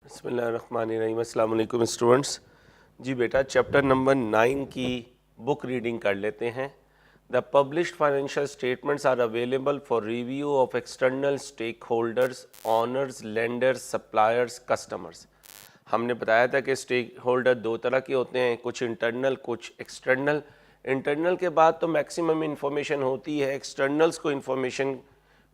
बिस्मिल्लाहिर्रहमानिर्रहीम। अस्सलाम वालेकुम स्टूडेंट्स। जी बेटा, चैप्टर नंबर 9 की बुक रीडिंग कर लेते हैं। The published financial statements are available for review of external stakeholders, owners, lenders, suppliers, customers. हमने बताया था कि स्टेक होल्डर दो तरह के होते हैं, कुछ इंटरनल, कुछ एक्सटर्नल। इंटरनल के बाद तो मैक्सिमम इंफॉर्मेशन होती है, एक्सटर्नल्स को इंफॉर्मेशन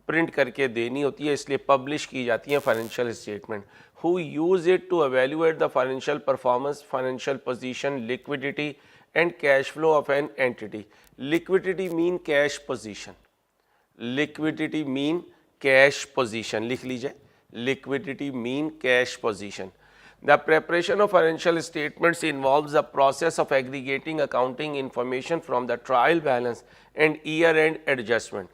प्रिंट करके देनी होती है, इसलिए पब्लिश की जाती है financial statement. Who use it to evaluate the financial performance, financial position, liquidity and cash flow of an entity. Liquidity mean cash position, liquidity mean cash position, लिख लीजिए, liquidity mean cash position. The preparation of financial statements involves the process of aggregating accounting information from the trial balance and year-end adjustment.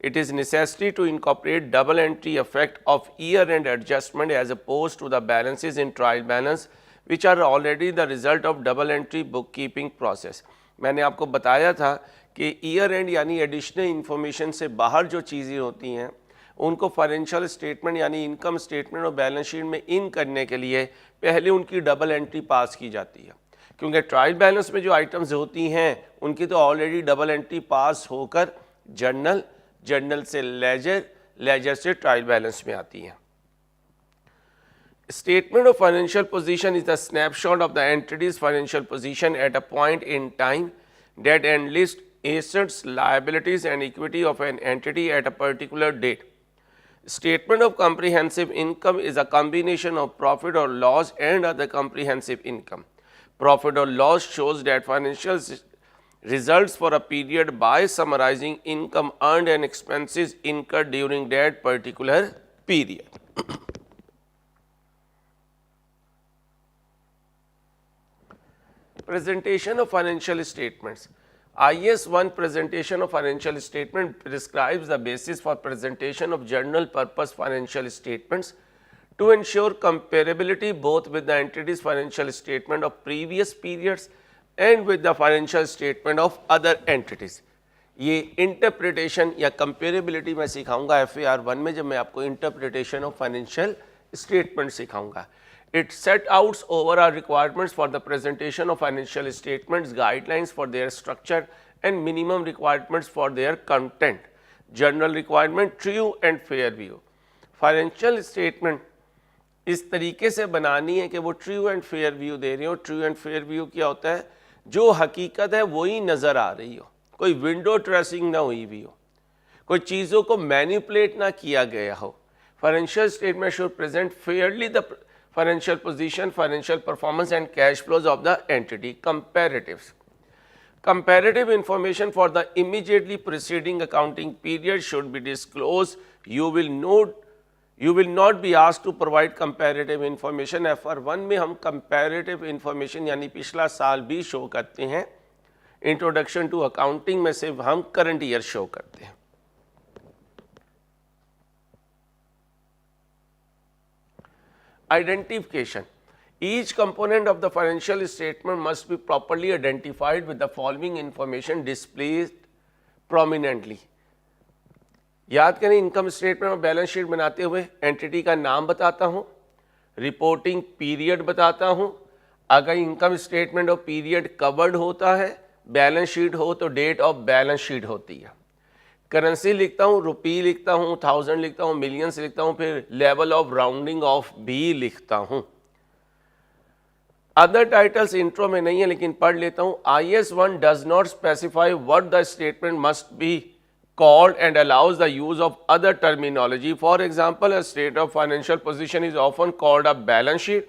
It is necessary to incorporate double entry effect of year-end adjustment as opposed to the balances in trial balance, which are already the result of double entry bookkeeping process. मैंने आपको बताया था कि year-end यानी additional information से बाहर जो चीज़ें होती हैं उनको फाइनेंशियल स्टेटमेंट यानी इनकम स्टेटमेंट और बैलेंस शीट में इन करने के लिए पहले उनकी डबल एंट्री पास की जाती है, क्योंकि ट्रायल बैलेंस में जो आइटम्स होती हैं उनकी तो ऑलरेडी डबल एंट्री पास होकर जर्नल, जर्नल से लेजर, लेजर से ट्रायल बैलेंस में आती हैं। Statement of financial position is the snapshot of the entity's financial position at a point in time that enlists assets, liabilities and equity of an entity at a particular date. Statement of comprehensive income is a combination of profit or loss and other comprehensive income. Profit or loss shows that financial results for a period by summarizing income earned and expenses incurred during that particular period. Presentation of financial statements. IAS 1 presentation of financial statement prescribes the basis for presentation of general purpose financial statements to ensure comparability both with the entity's financial statement of previous periods and with the financial statement of other entities. ये interpretation या comparability मैं सिखाऊंगा FAR 1 में, जब मैं आपको interpretation of financial statement सिखाऊंगा। It set out overall requirements for the presentation of financial statements, guidelines for their structure and minimum requirements for their content. General requirement, true and fair view. Financial statement इस तरीके से बनानी है कि वो true and fair view दे रही हो। True and fair view क्या होता है? जो हकीकत है वही नज़र आ रही हो, कोई विंडो ड्रेसिंग ना हुई भी हो, कोई चीज़ों को मैनिपुलेट ना किया गया हो। Financial statement should present Fairlie the financial position, financial performance and cash flows of the entity. Comparatives. Comparative information for the immediately preceding accounting period should be disclosed. You will not be asked to provide comparative information. FR 1 में हम comparative information यानी पिछला साल भी show करते हैं। Introduction to accounting में सिर्फ हम current year शो करते हैं। Identification. Each component of the financial statement must be properly identified with the following information displayed prominently. याद करें, इनकम स्टेटमेंट और बैलेंस शीट बनाते हुए एंटिटी का नाम बताता हूं, रिपोर्टिंग पीरियड बताता हूं, अगर इनकम स्टेटमेंट और पीरियड कवर्ड होता है, बैलेंस शीट हो तो डेट ऑफ बैलेंस शीट होती है। करेंसी लिखता हूँ, रुपी लिखता हूँ, 1000 लिखता हूँ, मिलियंस लिखता हूँ, फिर लेवल ऑफ राउंडिंग ऑफ भी लिखता हूँ। अदर टाइटल्स इंट्रो में नहीं है लेकिन पढ़ लेता हूँ। IAS 1 does not specify what the statement must be called and allows the use of other terminology. For example, a state of financial position is often called a balance sheet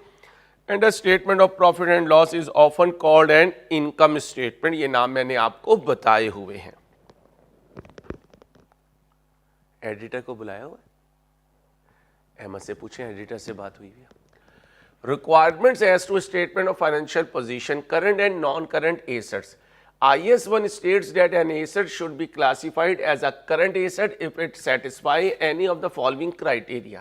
and a statement of profit and loss is often called an income statement. ये नाम मैंने आपको बताए हुए हैं। Editor को बुलाया हुआ है, अहमद से पूछें, एडिटर से बात हुई है। Requirements as to statement of financial position, current and non-current assets. IAS 1 states that an asset should be classified as a current asset if it satisfies any of the following criteria.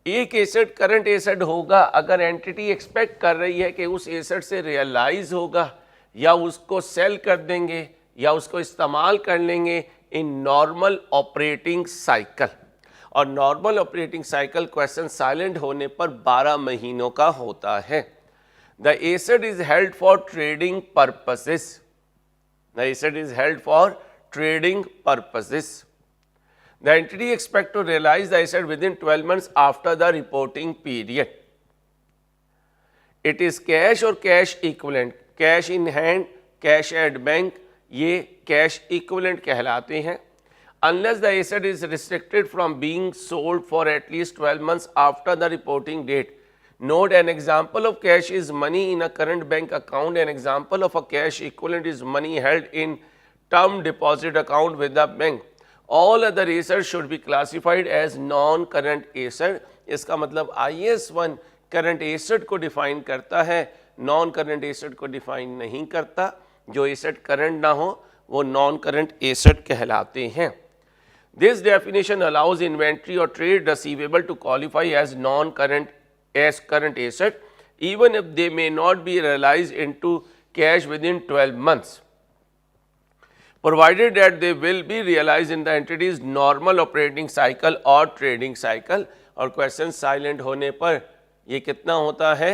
एक asset current asset होगा अगर entity expect कर रही है कि उस asset से realise होगा या उसको सेल कर देंगे या उसको इस्तेमाल कर लेंगे इन नॉर्मल ऑपरेटिंग साइकिल। और normal operating cycle question silent होने पर 12 महीनों का होता है। The asset is held for trading purposes, the asset is held for trading purposes. The entity expect to realize the asset within 12 months after the reporting period. It is cash or cash equivalent, cash in hand, cash at bank, ये cash equivalent कहलाते हैं। Unless the asset is restricted from being sold for at least 12 months after the reporting date. Note, an example of cash is money in a current bank account. An example of a cash equivalent is money held in term deposit account with the bank. All other assets should be classified as non-current asset. इसका मतलब IAS1 current asset को define करता है, non-current asset को define नहीं करता। जो asset current ना हो वो non-current asset कहलाते हैं। This definition allows inventory or trade receivable to qualify as non-current as current asset even if they may not be realized into cash within 12 months. Provided that they will be realized in the entity's normal operating cycle or trading cycle। और question silent होने पर ये कितना होता है?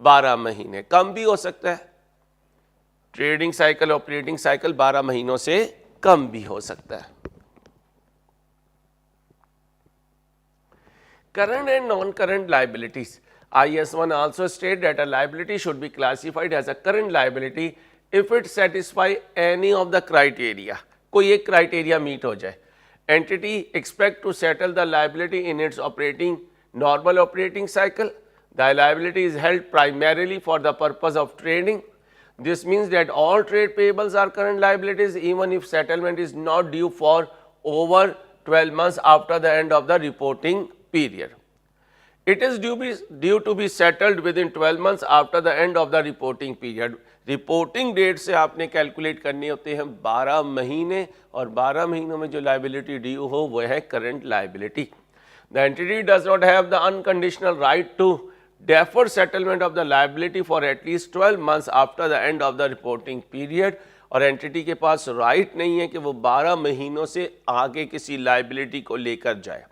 12 महीने, कम भी हो सकता है। ट्रेडिंग साइकिल, ऑपरेटिंग साइकिल 12 महीनों से कम भी हो सकता है। Current and non-current liabilities. IAS1 also state that a liability should be classified as a current liability if it satisfy any of the criteria. कोई एक criteria meet हो जाए। Entity expect to settle the liability in its normal operating cycle. The liability is held primarily for the purpose of trading. This means that all trade payables are current liabilities even if settlement is not due for over 12 months after the end of the reporting period. It is due to be settled within 12 months after the end of the reporting period. Reporting date से आपने calculate करने होते हैं 12 महीने, और 12 महीनों में जो लाइबिलिटी ड्यू हो वह है current liability. The entity does not have the unconditional right to defer settlement of the liability for at least 12 months after the end of the reporting period. और एंटिटी के पास राइट नहीं है कि वो 12 महीनों से आगे किसी लाइबिलिटी को लेकर जाए,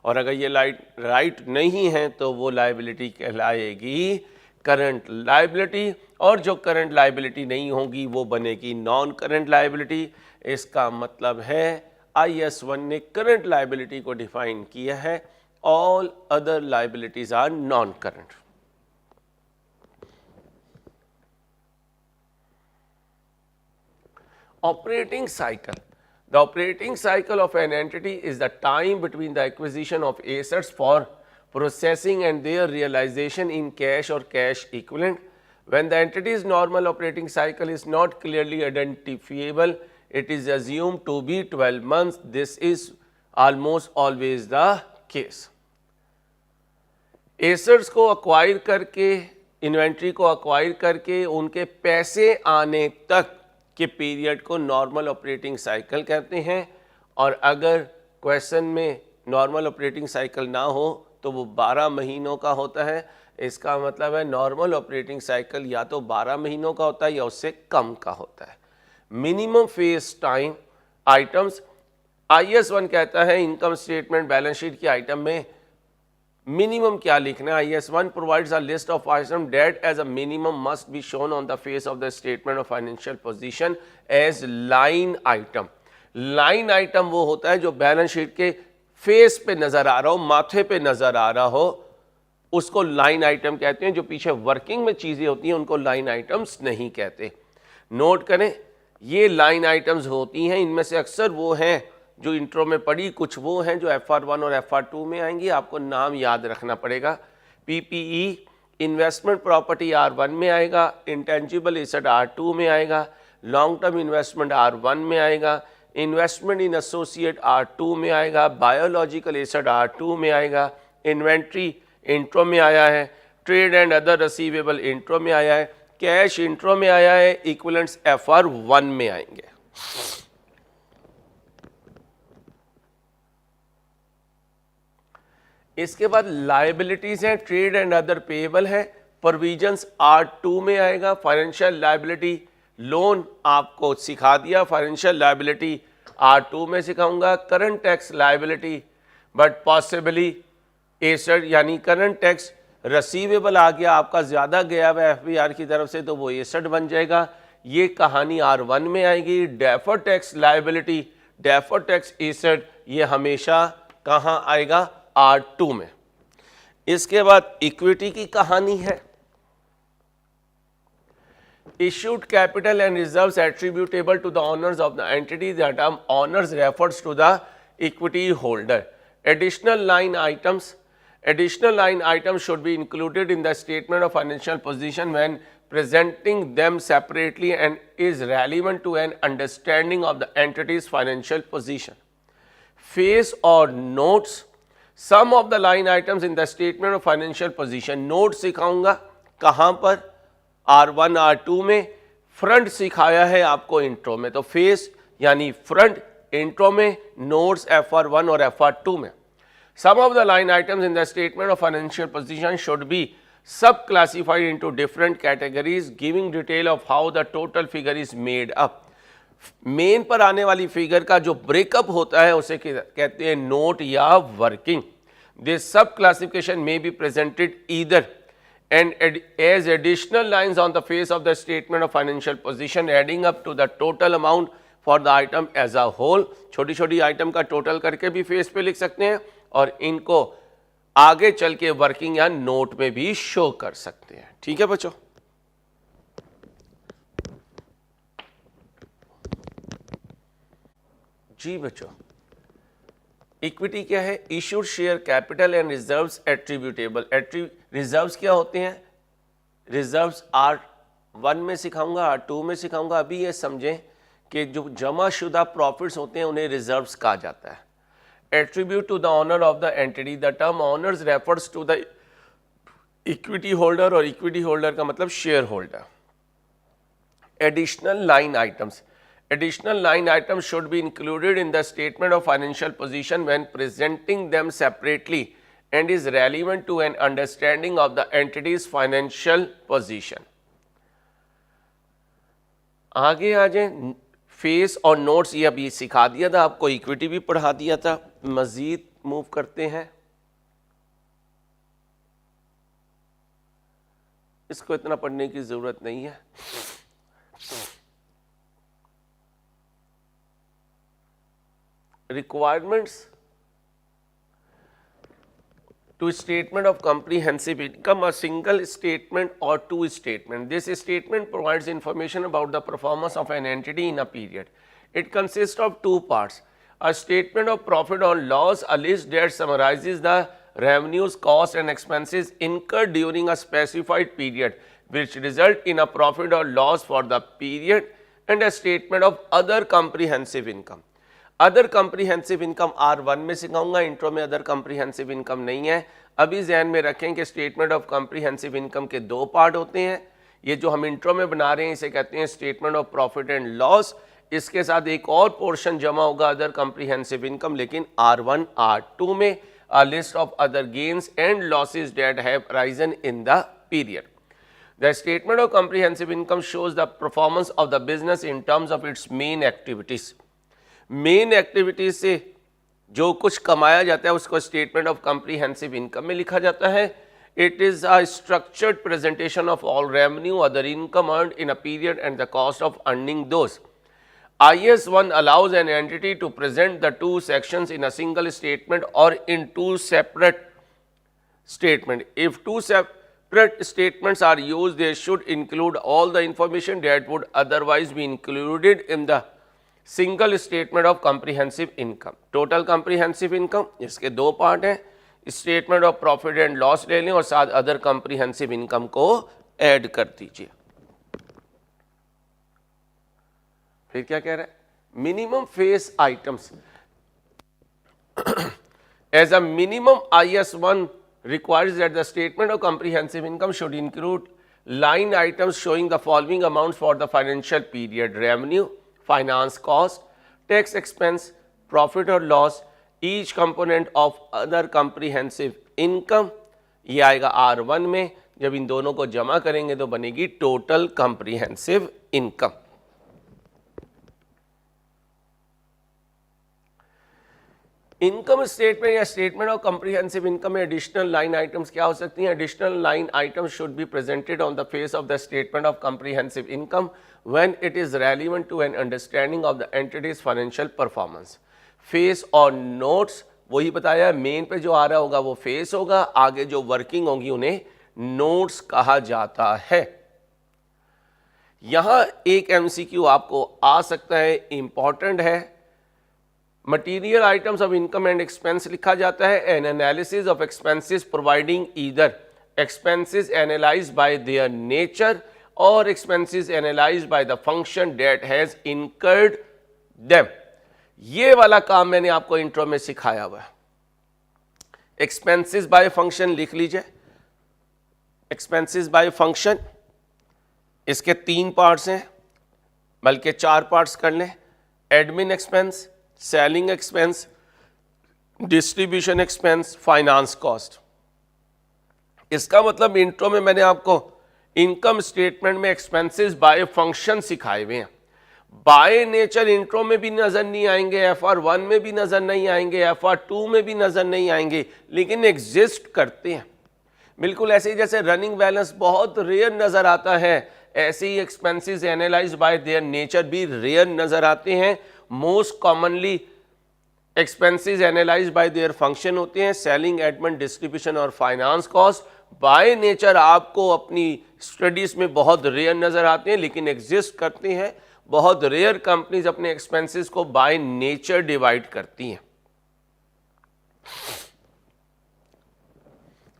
और अगर ये राइट नहीं है तो वो लाइबिलिटी कहलाएगी करंट लाइबिलिटी, और जो करंट लाइबिलिटी नहीं होगी वो बनेगी नॉन करंट लाइबिलिटी। इसका मतलब है IAS1 ने करंट लाइबिलिटी को डिफाइन किया है, all other liabilities are non current. Operating cycle. The operating cycle of an entity is the time between the acquisition of assets for processing and their realization in cash or cash equivalent. When the entity's normal operating cycle is not clearly identifiable, it is assumed to be 12 months. This is almost always the case. Assets को acquire करके, inventory को acquire करके उनके पैसे आने तक के period को नॉर्मल ऑपरेटिंग साइकिल कहते हैं। और अगर क्वेश्चन में नॉर्मल ऑपरेटिंग साइकिल ना हो तो वो 12 महीनों का होता है। इसका मतलब है नॉर्मल ऑपरेटिंग साइकिल या तो 12 महीनों का होता है या उससे कम का होता है। Minimum face time items, IAS1 कहता है इनकम स्टेटमेंट बैलेंस शीट के आइटम में मिनिमम क्या लिखना है। IAS1 provides a list of items that as a minimum must be shown on the face of the statement of financial position as line item. Line item वो होता है जो balance sheet के face पे नजर आ रहा हो, माथे पे नजर आ रहा हो, उसको लाइन आइटम कहते हैं। जो पीछे वर्किंग में चीजें होती हैं उनको लाइन आइटम्स नहीं कहते। नोट करें, ये लाइन आइटम्स होती हैं, इनमें से अक्सर वो हैं जो इंट्रो में पढ़ी, कुछ वो हैं जो FR1 और FR2 में आएंगी, आपको नाम याद रखना पड़ेगा। PPE इन्वेस्टमेंट प्रॉपर्टी R1 में आएगा, इंटेंजिबल एसेट R2 में आएगा, लॉन्ग टर्म इन्वेस्टमेंट R1 में आएगा, इन्वेस्टमेंट इन एसोसिएट R2 में आएगा, बायोलॉजिकल एसेट R2 में आएगा, इन्वेंट्री इंट्रो में आया है, trade and other receivable intro में आया है, कैश इंट्रो में आया है, इक्विवेलेंट्स FR1 में आएंगे। इसके बाद लाइबिलिटीज हैं, ट्रेड एंड अदर पेएबल है, प्रोविजंस R2 में आएगा, फाइनेंशियल लाइबिलिटी लोन आपको सिखा दिया, फाइनेंशियल लाइबिलिटी R2 में सिखाऊंगा, current tax liability but possibly asset यानी करंट टैक्स रिसीवेबल आ गया, आपका ज़्यादा गया हुआ एफबीआर की तरफ से, तो वो एसेट बन जाएगा। ये कहानी R1 में आएगी। Deferred tax liability, deferred tax asset, ये हमेशा कहाँ आएगा? R2 में। इसके बाद इक्विटी की कहानी है। Issued capital and reserves attributable to the owners of the entity. The term owners refers to the equity holder. Additional line items should be included in the statement of financial position when presenting them separately and is relevant to an understanding of the entity's financial position. Face or notes. Some of the line items in the statement of financial position. Notes सिखाऊंगा कहाँ पर? R1 R2 में। Front सिखाया है आपको intro में, तो face यानी फ्रंट इंट्रो में, नोट्स FR1 और FR2 में। Some of the line items in the statement of financial position should be sub-classified into different categories, giving detail of how the total figure is made up. Main पर आने वाली figure का जो breakup होता है उसे कहते हैं नोट या वर्किंग। दिस सब क्लासिफिकेशन में be presented either and as additional lines on the face of the statement of financial position adding up to the total amount for the item as a whole. छोटी छोटी item का total करके भी face पे लिख सकते हैं और इनको आगे चल के वर्किंग या नोट में भी शो कर सकते हैं। ठीक है बच्चों? जी बच्चों, इक्विटी क्या है? Issued share capital and reserves attributable. Reserves क्या होते हैं? रिजर्व्स R1 में सिखाऊंगा, R2 में सिखाऊंगा। अभी ये समझें कि जो जमा शुदा प्रॉफिट्स होते हैं उन्हें रिजर्व्स कहा जाता है। Attribute to the owner of the entity. The term owners refers to the equity holder, और इक्विटी होल्डर का मतलब shareholder. Additional line items. Additional line items should be included in the statement of financial position when presenting them separately and is relevant to an understanding of the entity's financial position. आगे आ जाए, face और notes ये अभी सिखा दिया था आपको, equity भी पढ़ा दिया था। मजीद मूव करते हैं। इसको इतना पढ़ने की जरूरत नहीं है। Requirements to statement of comprehensive income, a single statement or two statement. This statement provides information about the performance of an entity in a period. It consists of two parts. A statement of profit or loss, a list that summarizes the revenues, costs and expenses incurred during a specified period which result in a profit or loss for the period, and a statement of other comprehensive income. Other comprehensive income R1 में सिखाऊंगा, intro में other comprehensive income नहीं है। अभी ध्यान में रखें कि स्टेटमेंट ऑफ कॉम्प्रिहेंसिव इनकम के दो पार्ट होते हैं। ये जो हम इंट्रो में बना रहे हैं इसे कहते हैं statement of profit and loss. इसके साथ एक और पोर्शन जमा होगा अदर कॉम्प्रिहेंसिव इनकम, लेकिन R1 R2 में, a list of other gains and losses that have arisen in the period. The statement of comprehensive income shows the performance of the business in terms of its main activities. Main activities से जो कुछ कमाया जाता है उसको statement of comprehensive income में लिखा जाता है। It is a structured presentation of all revenue, other income earned in a period and the cost of earning those. IAS 1 allows an entity to present the two sections in a single statement or in two separate statements. If two separate statements are used, they should include all the information that would otherwise be included in the single statement of comprehensive income. Total comprehensive income, इसके दो part हैं। Statement of profit and loss ले लें और साथ other comprehensive income को add कर दीजिए। फिर क्या कह रहा है? Minimum face items. As a minimum IAS 1 requires that the statement of comprehensive income should include line items showing the following amounts for the financial period: revenue, finance cost, tax expense, profit or loss, each component of other comprehensive income। ये आएगा R1 में। जब इन दोनों को जमा करेंगे तो बनेगी total comprehensive income. Income statement या स्टेटमेंट ऑफ कॉम्प्रिहेंसिव इनकम में एडिशनल लाइन आइटम्स क्या हो सकती हैं? Additional line items should be presented on the face of the statement of comprehensive income when it is relevant to an understanding of the entity's financial performance. Face और notes वही बताया, main पे जो आ रहा होगा वो फेस होगा, आगे जो वर्किंग होगी उन्हें नोट्स कहा जाता है। यहां एक एमसीक्यू आपको आ सकता है, इंपॉर्टेंट है। Material items of income and expense लिखा जाता है, an analysis of expenses providing either expenses analysed by their nature और expenses analysed by the function that has incurred them. ये वाला काम मैंने आपको इंट्रो में सिखाया हुआ है। एक्सपेंसेस बाय फंक्शन लिख लीजिए। एक्सपेंसेस बाय फंक्शन, इसके 3 पार्ट्स हैं, बल्कि 4 पार्ट्स कर लें। Admin expense, selling expense, distribution expense, finance cost. इसका मतलब इंट्रो में मैंने आपको इनकम स्टेटमेंट में एक्सपेंसेस बाय फंक्शन सिखाए हुए हैं। बाय नेचर इंट्रो में भी नजर नहीं आएंगे, FR1 में भी नजर नहीं आएंगे, FR2 में भी नजर नहीं आएंगे, लेकिन एग्जिस्ट करते हैं। बिल्कुल ऐसे ही जैसे रनिंग बैलेंस बहुत रेयर नजर आता है, ऐसे ही expenses analyse by their nature भी रेयर नजर आते हैं। Most commonly expenses analyse by their function होते हैं, सेलिंग, एडमिन, डिस्ट्रीब्यूशन और फाइनेंस कॉस्ट। बाय नेचर आपको अपनी स्टडीज में बहुत रेयर नजर आते हैं, लेकिन एग्जिस्ट करते हैं। बहुत रेयर कंपनीज अपने एक्सपेंसेस को बाय नेचर डिवाइड करती हैं।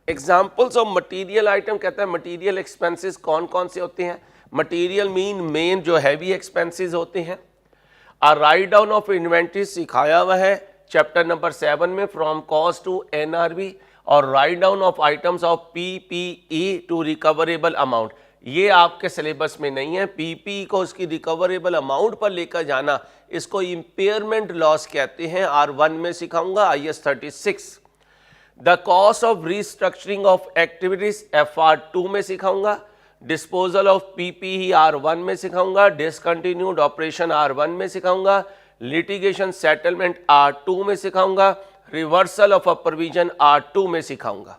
एग्जाम्पल्स ऑफ मटीरियल आइटम कहता है मटीरियल एक्सपेंसेस कौन कौन से होते हैं? मटीरियल मीन मेन जो हैवी एक्सपेंसेस होते हैं। राइट डाउन ऑफ इन्वेंट्री सिखाया हुआ है चैप्टर नंबर 7 में, फ्रॉम कॉस्ट टू NRV, और write down of items of PPE to recoverable amount. ये आपके सिलेबस में नहीं है। PPE को उसकी रिकवरेबल अमाउंट पर लेकर जाना, इसको इंपेयरमेंट लॉस कहते हैं। R1 में सिखाऊंगा, IS 36। The cost of restructuring of activities FR2 में सिखाऊंगा। डिस्पोजल ऑफ PPE R1 में सिखाऊंगा। डिसकंटिन्यूड ऑपरेशन R1 में सिखाऊंगा। लिटिगेशन सेटलमेंट R2 में सिखाऊंगा। Reversal of a provision R2 में सिखाऊंगा।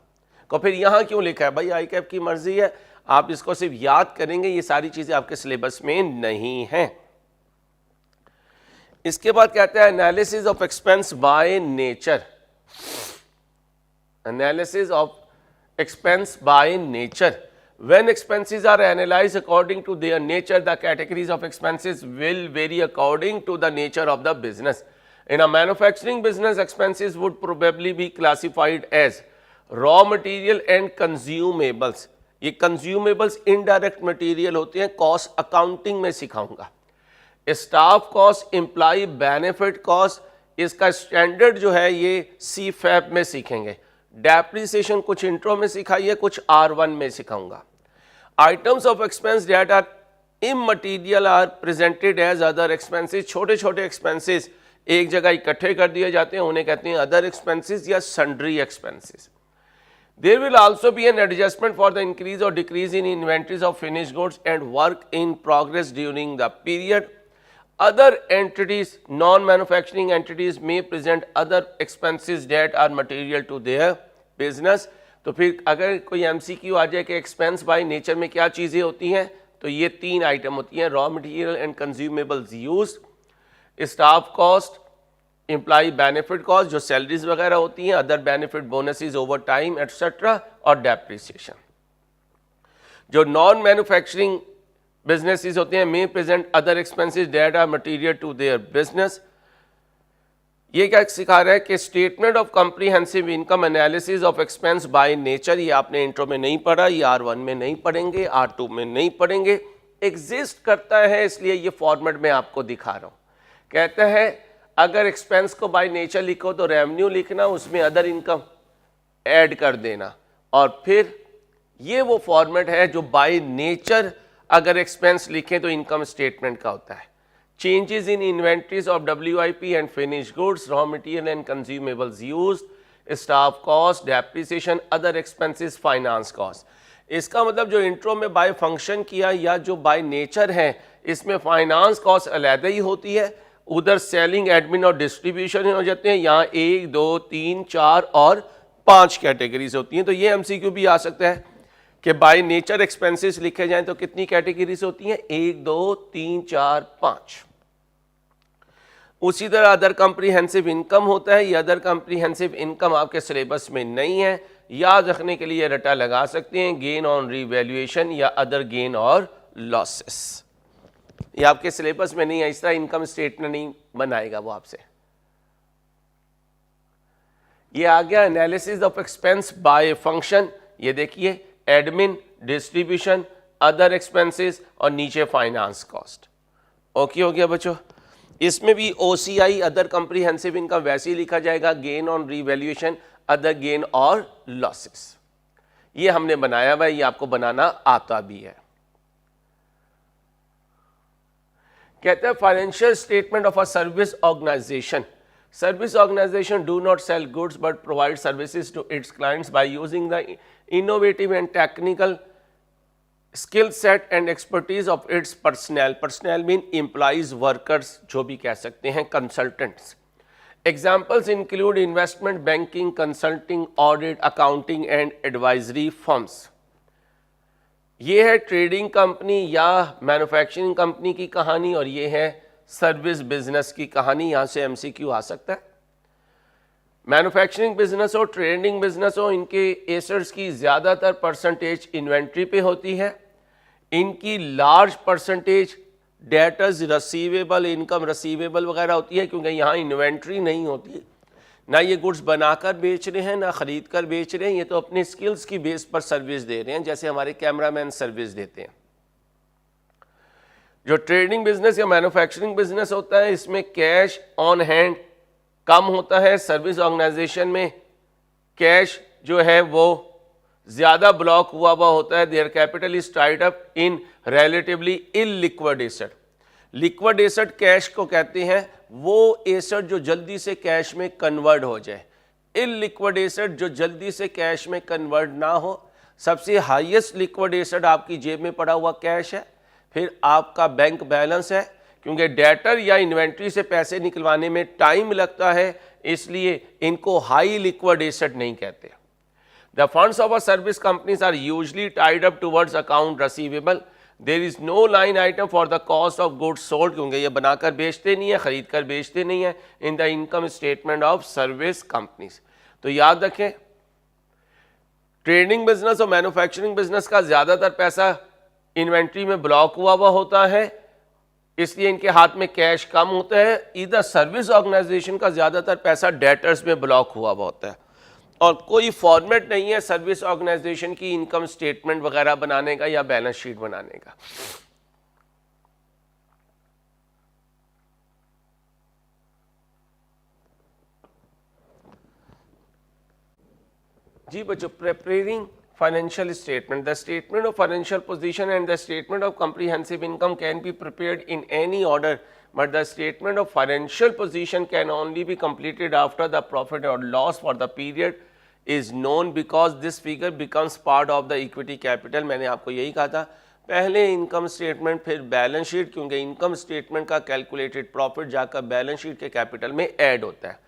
तो फिर यहां क्यों लिखा है भाई? ICAP की मर्जी है, आप इसको सिर्फ याद करेंगे, ये सारी चीजें आपके सिलेबस में नहीं है। इसके बाद कहता है analysis of expense by nature. Analysis of expense by nature, when expenses are analyzed according to their nature, the categories of expenses will vary according to the nature of the business. In a manufacturing business, expenses would probably be classified as raw material and consumables. ये consumables indirect material होते हैं, cost accounting में सिखाऊंगा। Staff cost, employ benefit cost, इसका standard जो है ये CFAP में सीखेंगे। डेप्रिसिएशन कुछ इंट्रो में सिखाई है, कुछ R1 में सिखाऊंगा। Items of expense that are immaterial are presented as other expenses. छोटे छोटे एक्सपेंसेस एक जगह इकट्ठे कर दिए जाते हैं, उन्हें कहते हैं अदर एक्सपेंसेस या sundry expenses. There will also be an adjustment for the increase और decrease in inventories of finished goods and work in progress during the period. Other entities, non-manufacturing entities may present other expenses that are material to their business. तो फिर अगर कोई MCQ आ जाए कि expense by nature में क्या चीज़ें होती हैं, तो ये 3 आइटम होती हैं, raw material and consumables use, staff cost, employ benefit cost जो सैलरीज वगैरह होती हैं, other benefit bonuses overtime etcetera, और डेप्रिसिएशन। जो नॉन मैन्युफैक्चरिंग बिजनेसेस होते हैं may present other expenses that are material to their business. ये क्या सिखा रहा है कि statement of comprehensive income analysis of expense by nature, ये आपने इंट्रो में नहीं पढ़ा, ये R1 में नहीं पढ़ेंगे, R2 में नहीं पढ़ेंगे, एग्जिस्ट करता है, इसलिए ये फॉर्मेट में आपको दिखा रहा हूं। कहता है अगर एक्सपेंस को बाय नेचर लिखो तो रेवेन्यू लिखना, उसमें अदर इनकम ऐड कर देना, और फिर ये वो फॉर्मेट है जो बाय नेचर अगर एक्सपेंस लिखें तो इनकम स्टेटमेंट का होता है। Changes in inventories of WIP and finished goods, raw material and consumables used, staff cost, depreciation, other expenses, finance cost. इसका मतलब जो इंट्रो में बाय फंक्शन किया या जो बाय नेचर है, इसमें फाइनेंस कॉस्ट अलहदा ही होती है, उधर सेलिंग, एडमिन और डिस्ट्रीब्यूशन हो जाते हैं। यहाँ 1 2 3 4 और 5 कैटेगरीज होती हैं। तो ये एमसीक्यू भी आ सकता है कि बाय नेचर एक्सपेंसेस लिखे जाएं तो कितनी कैटेगरीज होती हैं? 1 2 3 4 5। उसी तरह अदर कॉम्प्रिहेंसिव इनकम होता है। ये अदर कॉम्प्रिहेंसिव इनकम आपके सिलेबस में नहीं है, याद रखने के लिए रटा लगा सकते हैं, गेन ऑन रीवैल्यूएशन या अदर गेन और लॉसेस। ये आपके सिलेबस में नहीं है, इस तरह इनकम स्टेटमेंट नहीं बनाएगा वो आपसे। ये आ गया analysis of expense by function. ये देखिए एडमिन, डिस्ट्रीब्यूशन, अदर एक्सपेंसेस और नीचे फाइनेंस कॉस्ट। ओके हो गया बच्चों। इसमें भी ओसीआई अदर कॉम्प्रिहेंसिव इनकम वैसे ही लिखा जाएगा, gain on revaluation, other gain और लॉसेस। ये हमने बनाया हुआ है, ये आपको बनाना आता भी है। कहते हैं financial statement of a service organisation. Service organisation do not sell goods but provide services to its clients by using the innovative and technical skill set and expertise of its personal. Personal mean employees, workers, जो भी कह सकते हैं, consultants. Examples include investment banking, consulting, audit, accounting and advisory firms. ये है trading company या manufacturing company की कहानी और ये है सर्विस बिजनेस की कहानी। यहाँ से एमसीक्यू आ सकता है। मैन्युफैक्चरिंग बिजनेस हो, ट्रेडिंग बिजनेस हो, इनके एसेट्स की ज़्यादातर परसेंटेज इन्वेंट्री पे होती है। इनकी लार्ज परसेंटेज डेटर्स, रसीवेबल, इनकम रसीवेबल वगैरह होती है, क्योंकि यहाँ इन्वेंट्री नहीं होती। ना ये गुड्स बनाकर बेच रहे हैं ना खरीद कर बेच रहे हैं, ये तो अपनी स्किल्स की बेस पर सर्विस दे रहे हैं, जैसे हमारे कैमरामैन सर्विस देते हैं। जो ट्रेडिंग बिजनेस या मैन्युफैक्चरिंग बिजनेस होता है, इसमें कैश ऑन हैंड कम होता है। सर्विस ऑर्गेनाइजेशन में कैश जो है वो ज्यादा ब्लॉक हुआ होता है। Their capital is tied up in relatively illiquid asset. Liquid asset cash को कहते हैं वो एसेट जो जल्दी से कैश में कन्वर्ट हो जाए। इलिक्विड एसेट जो जल्दी से कैश में कन्वर्ट ना हो। सबसे हाईएस्ट लिक्विड एसेट आपकी जेब में पड़ा हुआ कैश है, फिर आपका बैंक बैलेंस है, क्योंकि डेटर या इन्वेंट्री से पैसे निकलवाने में टाइम लगता है, इसलिए इनको हाई लिक्विड एसेट नहीं कहते। The funds of a service companies are usually tied up towards account receivable. There is no line item for the cost of goods sold, क्योंकि ये बनाकर बेचते नहीं है, खरीद कर बेचते नहीं है, in the income statement of service companies. तो याद रखें, ट्रेडिंग बिजनेस और मैन्युफैक्चरिंग बिजनेस का ज्यादातर पैसा इन्वेंट्री में ब्लॉक हुआ होता है, इसलिए इनके हाथ में कैश कम होता है। इधर सर्विस ऑर्गेनाइजेशन का ज्यादातर पैसा डेटर्स में ब्लॉक हुआ होता है, और कोई फॉर्मेट नहीं है सर्विस ऑर्गेनाइजेशन की इनकम स्टेटमेंट वगैरह बनाने का या बैलेंस शीट बनाने का। जी बच्चों, preparing financial statement. The statement of financial position and the statement of comprehensive income can be prepared in any order, but the statement of financial position can only be completed after the profit or loss for the period is known, because this figure becomes part of the equity capital. मैंने आपको यही कहा था, पहले income statement फिर balance sheet, क्योंकि income statement का calculated profit जाकर बैलेंस शीट के कैपिटल में ऐड होता है।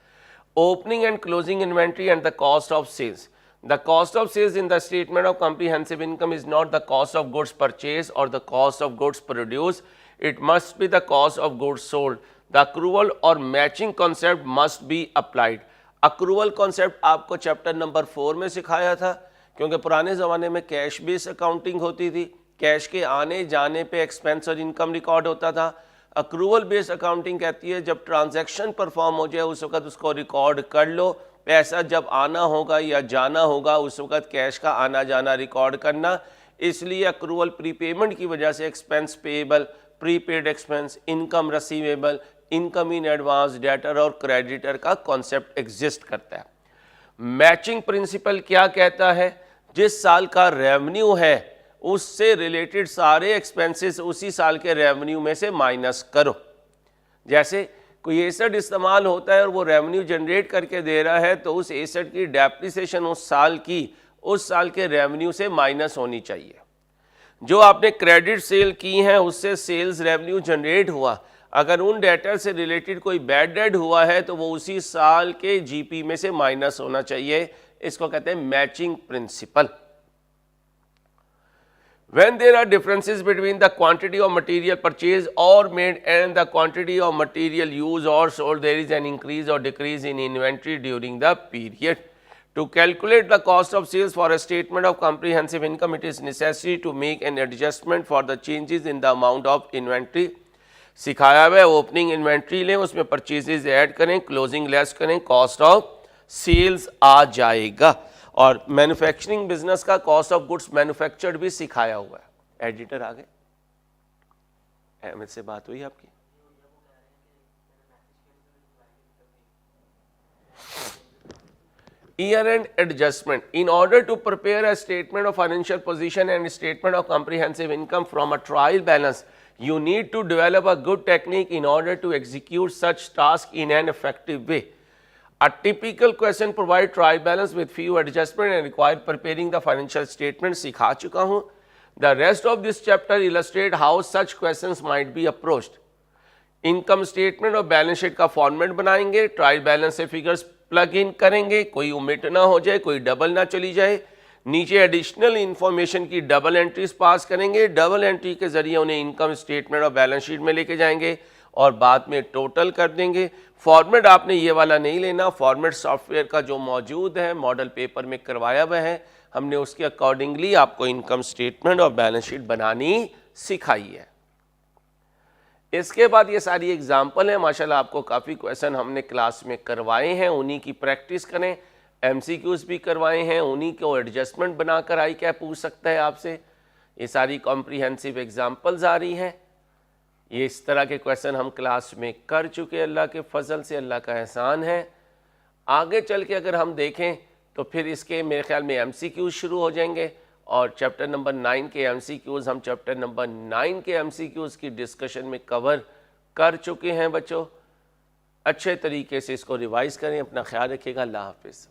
Opening and closing inventory and the cost of sales. The cost of sales in the statement of comprehensive income is not the cost of goods purchased or the cost of goods produced. It must be the cost of goods sold. The accrual or matching concept must be applied. Accrual concept आपको chapter number 4 में सिखाया था, क्योंकि पुराने ज़माने में cash base accounting होती थी, कैश के आने जाने पे एक्सपेंस और इनकम रिकॉर्ड होता था। अक्रूवल बेस अकाउंटिंग कहती है जब ट्रांजैक्शन परफॉर्म हो जाए उस वक्त उसको रिकॉर्ड कर लो, पैसा जब आना होगा या जाना होगा उस वक्त कैश का आना जाना रिकॉर्ड करना। इसलिए अक्रूवल प्रीपेमेंट की वजह से expense payable, prepaid expense, income receivable, income in advance, debtor और क्रेडिटर का कॉन्सेप्ट एग्जिस्ट करता है। मैचिंग प्रिंसिपल क्या कहता है, जिस साल का रेवेन्यू है उससे रिलेटेड सारे एक्सपेंसेस उसी साल के रेवेन्यू में से माइनस करो। जैसे कोई एसेट इस्तेमाल होता है और वो रेवेन्यू जनरेट करके दे रहा है, तो उस एसेट की डेप्रिसिएशन उस साल के रेवेन्यू से माइनस होनी चाहिए। जो आपने क्रेडिट सेल की हैं उससे सेल्स रेवेन्यू जनरेट हुआ, अगर उन डेटर से रिलेटेड कोई बैड डेट हुआ है तो वो उसी साल के जीपी में से माइनस होना चाहिए। इसको कहते हैं matching principal. When there are differences between the quantity of material purchased or made and the quantity of material used or sold, there is an increase or decrease in inventory during the period. To calculate the cost of sales for a statement of comprehensive income, it is necessary to make an adjustment for the changes in the amount of inventory. सिखाया हुआ है opening inventory लें, उसमें purchases add करें, closing less करें, cost of sales आ जाएगा। और manufacturing business का कॉस्ट ऑफ गुड्स मैन्युफैक्चर्ड भी सिखाया हुआ है। एडिटर आ गए, अहमद से बात हुई आपकी? Year-end adjustment. In order to prepare a statement of financial position and statement of comprehensive income from a trial balance, you need to develop a good technique in order to execute such task in an effective way. A typical question provide trial balance with few adjustment and require preparing the financial statement. सिखा चुका हूँ। The rest of this chapter illustrate how such questions might be approached. Income statement और balance sheet का format बनाएंगे, trial balance से figures plug in करेंगे, कोई omit ना हो जाए, कोई डबल ना चली जाए। नीचे एडिशनल इंफॉर्मेशन की डबल एंट्रीज पास करेंगे, डबल एंट्री के जरिए उन्हें इनकम स्टेटमेंट और बैलेंस शीट में लेके जाएंगे और बाद में टोटल कर देंगे। फॉर्मेट आपने ये वाला नहीं लेना, फॉर्मेट सॉफ्टवेयर का जो मौजूद है मॉडल पेपर में करवाया हुआ है, हमने उसके अकॉर्डिंगली आपको इनकम स्टेटमेंट और बैलेंस शीट बनानी सिखाई है। इसके बाद ये सारी एग्जाम्पल है, माशाल्लाह आपको काफ़ी क्वेश्चन हमने क्लास में करवाए हैं, उन्हीं की प्रैक्टिस करें। एमसीक्यूज भी करवाए हैं, उन्हीं को एडजस्टमेंट बनाकर आई क्या पूछ सकता है आपसे। ये सारी कॉम्प्रिहेंसिव एग्जाम्पल्स आ रही हैं। ये इस तरह के क्वेश्चन हम क्लास में कर चुके, अल्लाह के फजल से, अल्लाह का एहसान है। आगे चल के अगर हम देखें तो फिर इसके मेरे ख्याल में एमसीक्यूज शुरू हो जाएंगे और चैप्टर नंबर 9 के एमसीक्यूज हम चैप्टर नंबर 9 के एमसीक्यूज की डिस्कशन में कवर कर चुके हैं। बच्चों अच्छे तरीके से इसको रिवाइज करें, अपना ख्याल रखिएगा। अल्लाह हाफिज़।